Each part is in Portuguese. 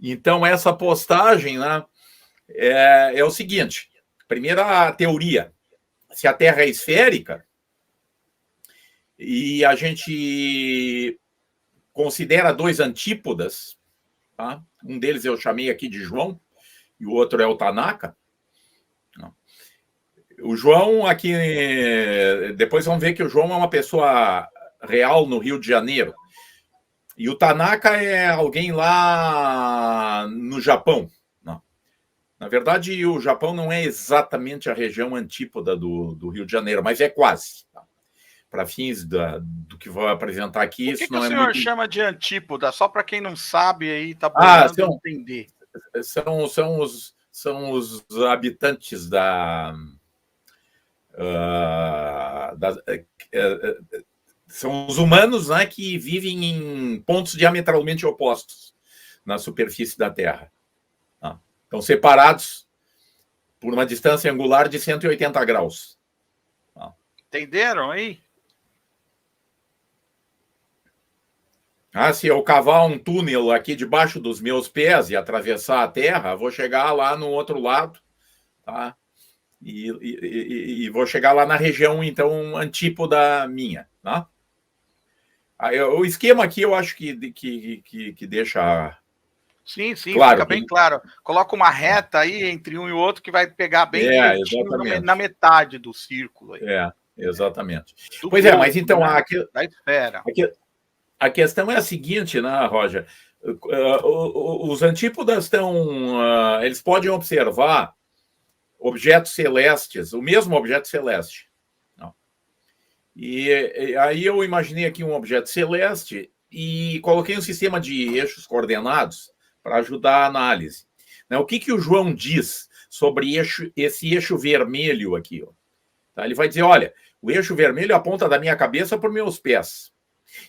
Então, essa postagem, né, é o seguinte: primeira teoria, se a Terra é esférica e a gente considera dois antípodas, tá? Um deles eu chamei aqui de João e o outro é o Tanaka. O João aqui, depois vamos ver que o João é uma pessoa real no Rio de Janeiro. E o Tanaka é alguém lá no Japão. Não. Na verdade, o Japão não é exatamente a região antípoda do Rio de Janeiro, mas é quase. Tá? Para fins do que vou apresentar aqui, isso não é muito... O que o senhor chama de antípoda? Só para quem não sabe aí, tá boiando entender. São os habitantes são os humanos, né, que vivem em pontos diametralmente opostos na superfície da Terra. Tá? Estão separados por uma distância angular de 180 graus. Tá? Entenderam aí? Se eu cavar um túnel aqui debaixo dos meus pés e atravessar a Terra, vou chegar lá no outro lado, tá? E vou chegar lá na região, então, antípoda minha, tá? O esquema aqui eu acho que deixa... Sim, claro, fica bem claro. Coloca uma reta aí entre um e o outro que vai pegar bem direitinho na metade do círculo. Aí. Exatamente. Pois é, mas então... Da esfera. A questão é a seguinte, né, Roger? Os antípodas estão... eles podem observar objetos celestes, o mesmo objeto celeste. Não. E aí eu imaginei aqui um objeto celeste e coloquei um sistema de eixos coordenados para ajudar a análise. O que o João diz sobre esse eixo vermelho aqui? Tá? Ele vai dizer, olha, o eixo vermelho aponta da minha cabeça para os meus pés.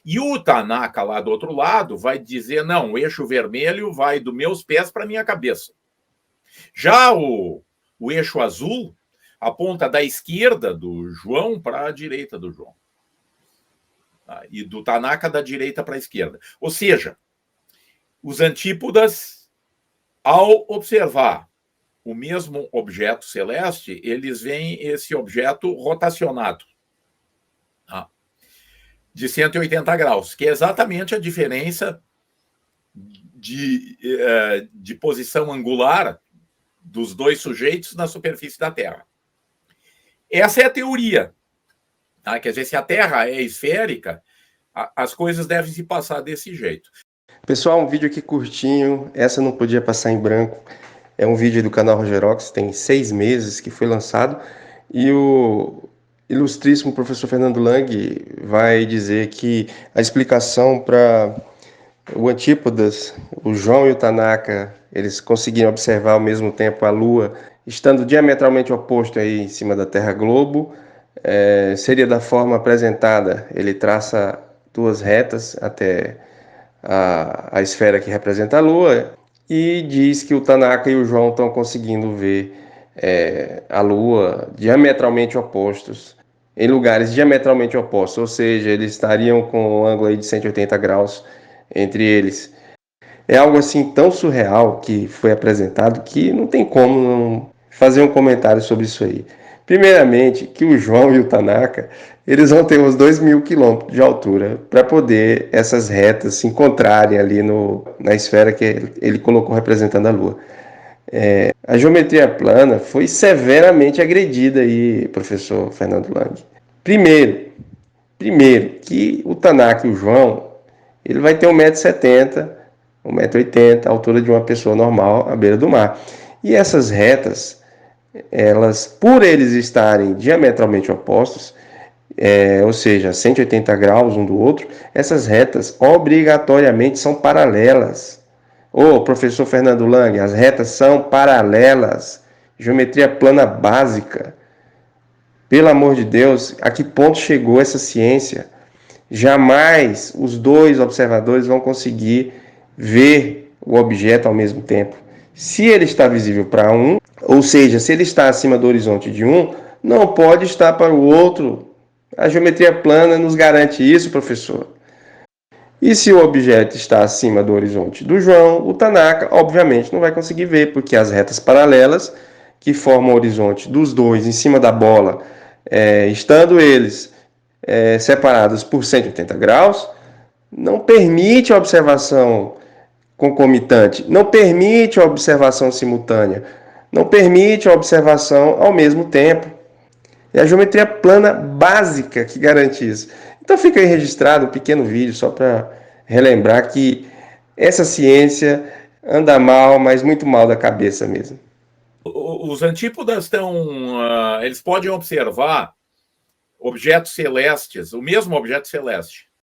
E o Tanaka, lá do outro lado, vai dizer, não, o eixo vermelho vai dos meus pés para a minha cabeça. Já o eixo azul aponta da esquerda do João para a direita do João. E do Tanaka da direita para a esquerda. Ou seja, os antípodas, ao observar o mesmo objeto celeste, eles veem esse objeto rotacionado de 180 graus, que é exatamente a diferença de posição angular dos dois sujeitos na superfície da Terra. Essa é a teoria. Tá? Quer dizer, se a Terra é esférica, as coisas devem se passar desse jeito. Pessoal, um vídeo aqui curtinho, essa não podia passar em branco. É um vídeo do canal Rogerox, tem 6 meses que foi lançado. E o ilustríssimo professor Fernando Lang vai dizer que a explicação para o Antípodas, o João e o Tanaka, eles conseguiram observar ao mesmo tempo a Lua, estando diametralmente oposto aí em cima da Terra Globo, seria da forma apresentada. Ele traça duas retas até a esfera que representa a Lua e diz que o Tanaka e o João estão conseguindo ver a Lua diametralmente opostos, em lugares diametralmente opostos, ou seja, eles estariam com um ângulo aí de 180 graus entre eles. É algo assim tão surreal que foi apresentado que não tem como não fazer um comentário sobre isso aí. Primeiramente, que o João e o Tanaka, eles vão ter uns 2.000 quilômetros de altura para poder essas retas se encontrarem ali na esfera que ele colocou representando a Lua. A geometria plana foi severamente agredida aí, professor Fernando Lang. Primeiro, que o Tanaka e o João, ele vai ter 1,70 m, 1,80 m, a altura de uma pessoa normal à beira do mar. E essas retas, elas, por eles estarem diametralmente opostos, ou seja, 180 graus um do outro, essas retas obrigatoriamente são paralelas. Professor Fernando Lang, as retas são paralelas. Geometria plana básica. Pelo amor de Deus, a que ponto chegou essa ciência? Jamais os dois observadores vão conseguir ver o objeto ao mesmo tempo. Se ele está visível para um, ou seja, se ele está acima do horizonte de um, não pode estar para o outro. A geometria plana nos garante isso, professor. E se o objeto está acima do horizonte do João, o Tanaka, obviamente, não vai conseguir ver, porque as retas paralelas que formam o horizonte dos dois em cima da bola, estando eles separados por 180 graus, não permite a observação concomitante, não permite a observação simultânea, não permite a observação ao mesmo tempo. É a geometria plana básica que garante isso. Então fica aí registrado um pequeno vídeo só para relembrar que essa ciência anda mal, mas muito mal da cabeça mesmo. Os antípodas eles podem observar objetos celestes, o mesmo objeto celeste,